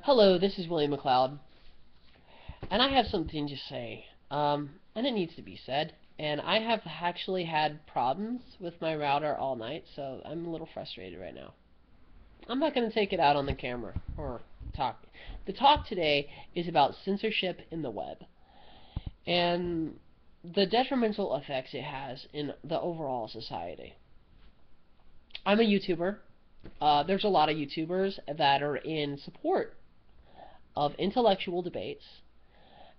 Hello, this is William McLeod, and I have something to say, and it needs to be said. And I have actually had problems with my router all night, so I'm a little frustrated right now. I'm not going to take it out on the camera or talk. The talk today is about censorship in the web and the detrimental effects it has in the overall society. I'm a YouTuber. There's a lot of YouTubers that are in support of intellectual debates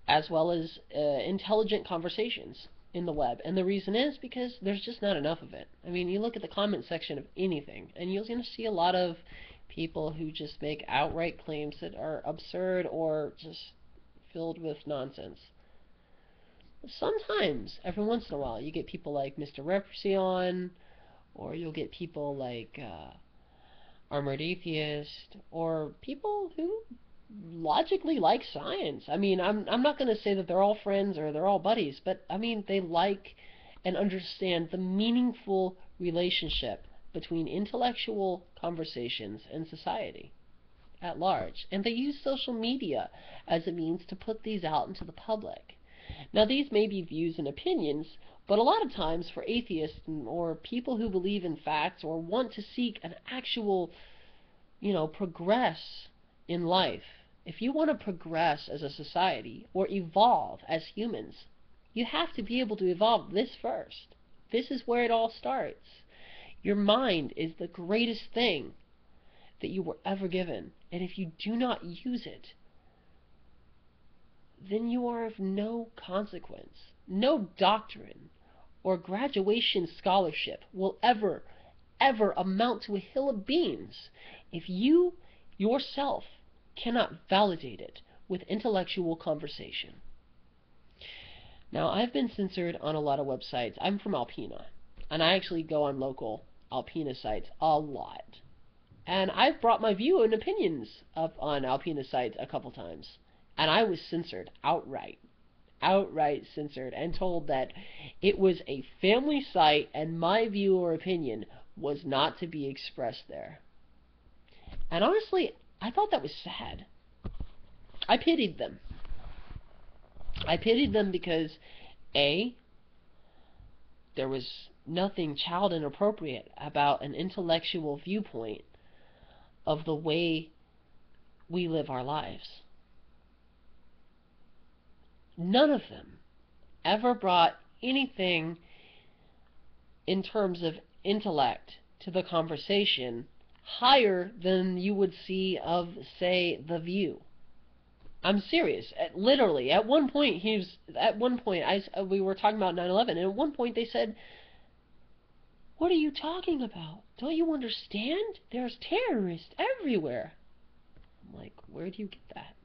as well as intelligent conversations in the web. And the reason is because there's just not enough of it. I mean, you look at the comment section of anything, and you're going to see a lot of people who just make outright claims that are absurd or just filled with nonsense. Sometimes, every once in a while, you get people like Mr. Repressy on, or you'll get people like Armored Atheist, or people who logically like science. I mean, I'm not going to say that they're all friends or they're all buddies, but I mean, they like and understand the meaningful relationship between intellectual conversations and society at large. And they use social media as a means to put these out into the public. Now, these may be views and opinions, but a lot of times for atheists or people who believe in facts or want to seek an actual, progress in life, if you want to progress as a society or evolve as humans, you have to be able to evolve this first. This is where it all starts. Your mind is the greatest thing that you were ever given, and if you do not use it, then you are of no consequence. No doctrine or graduation scholarship will ever amount to a hill of beans if you yourself cannot validate it with intellectual conversation. Now, I've been censored on a lot of websites. I'm from Alpena, and I actually go on local Alpena sites a lot. And I've brought my view and opinions up on Alpena sites a couple times, and I was censored outright censored, and told that it was a family site and my view or opinion was not to be expressed there. And honestly, I thought that was sad. I pitied them. I pitied them because, A, there was nothing child inappropriate about an intellectual viewpoint of the way we live our lives. None of them ever brought anything in terms of intellect to the conversation higher than you would see of, say, The View. I'm serious. Literally, at one point, we were talking about 9/11, and at one point they said, "What are you talking about? Don't you understand? There's terrorists everywhere." I'm like, where do you get that?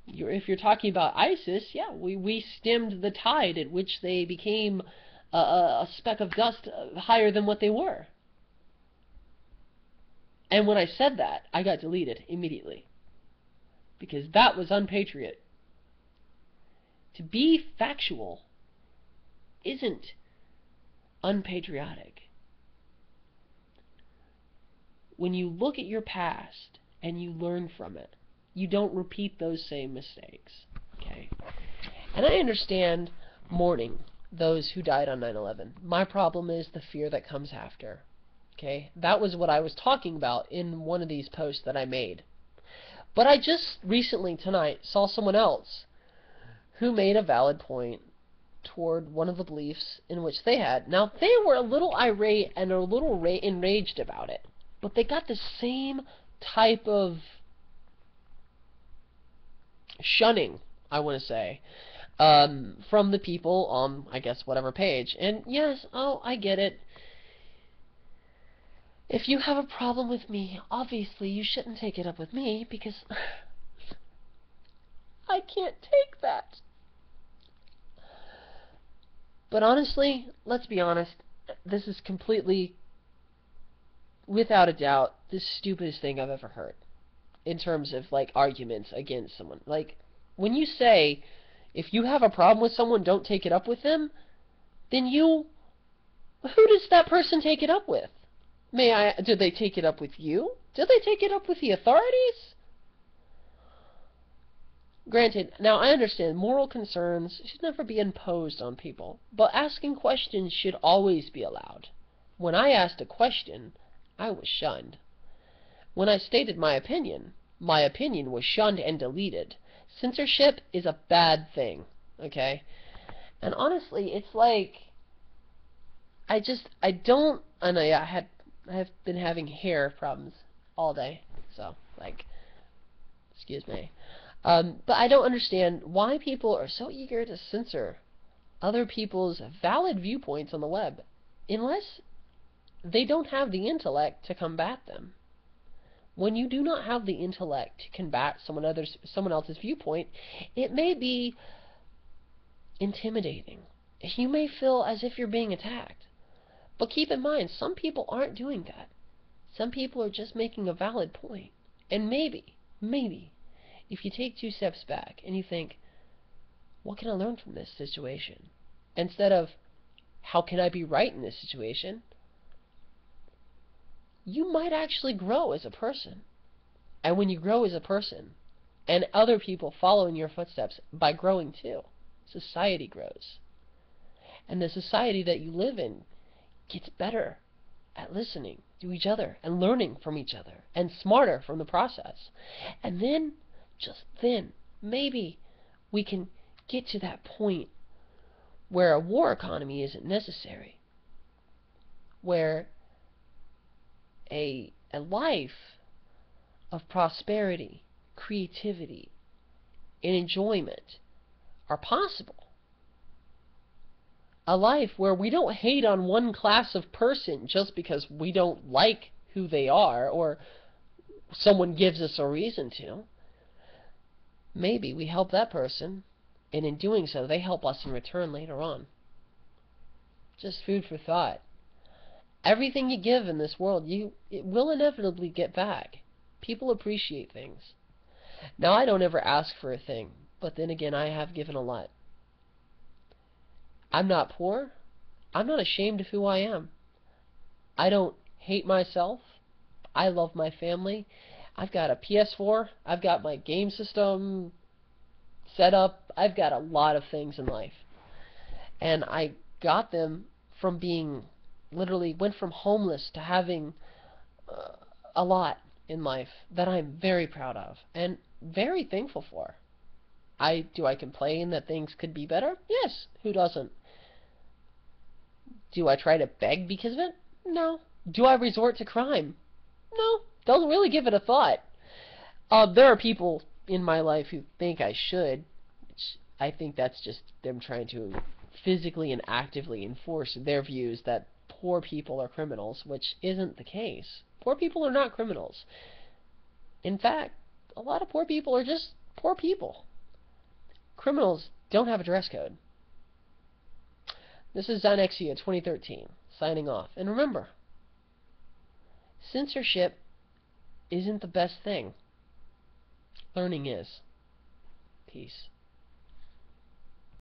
If you're talking about ISIS, yeah, we stemmed the tide at which they became a speck of dust higher than what they were. And when I said that, I got deleted immediately, because that was unpatriot. To be factual isn't unpatriotic. When you look at your past and you learn from it, you don't repeat those same mistakes. Okay? And I understand mourning those who died on 9/11. My problem is the fear that comes after. Okay? That was what I was talking about in one of these posts that I made. But I just recently, tonight, saw someone else who made a valid point toward one of the beliefs in which they had. Now, they were a little irate and a little enraged about it, but they got the same type of shunning, I want to say, from the people on, I guess, whatever page. And yes, I get it. If you have a problem with me, obviously you shouldn't take it up with me, because I can't take that. But honestly, let's be honest, this is completely, without a doubt, the stupidest thing I've ever heard in terms of, like, arguments against someone. Like, when you say, if you have a problem with someone, don't take it up with them, then who does that person take it up with? Did they take it up with you? Did they take it up with the authorities? Granted, now I understand moral concerns should never be imposed on people, but asking questions should always be allowed. When I asked a question, I was shunned. When I stated my opinion was shunned and deleted. Censorship is a bad thing, okay? And honestly, it's like, I have been having hair problems all day, so, like, excuse me. But I don't understand why people are so eager to censor other people's valid viewpoints on the web, unless they don't have the intellect to combat them. When you do not have the intellect to combat someone else's viewpoint, it may be intimidating. You may feel as if you're being attacked. But keep in mind, some people aren't doing that. Some people are just making a valid point. And maybe, if you take 2 steps back and you think, what can I learn from this situation? Instead of, how can I be right in this situation? You might actually grow as a person. And when you grow as a person, and other people follow in your footsteps by growing too, society grows. And the society that you live in gets better at listening to each other and learning from each other and smarter from the process. And then, just then, maybe we can get to that point where a war economy isn't necessary, where a life of prosperity, creativity, and enjoyment are possible. A life where we don't hate on one class of person just because we don't like who they are or someone gives us a reason to. Maybe we help that person, and in doing so, they help us in return later on. Just food for thought. Everything you give in this world, it will inevitably get back. People appreciate things. Now, I don't ever ask for a thing, but then again, I have given a lot. I'm not poor. I'm not ashamed of who I am. I don't hate myself. I love my family. I've got a PS4. I've got my game system set up. I've got a lot of things in life. And I got them from being, literally went from homeless to having a lot in life that I'm very proud of and very thankful for. Do I complain that things could be better? Yes. Who doesn't? Do I try to beg because of it? No. Do I resort to crime? No. Don't really give it a thought. There are people in my life who think I should, which I think that's just them trying to physically and actively enforce their views that poor people are criminals, which isn't the case. Poor people are not criminals. In fact, a lot of poor people are just poor people. Criminals don't have a dress code. This is Zynexia 2013, signing off. And remember, censorship isn't the best thing. Learning is. Peace.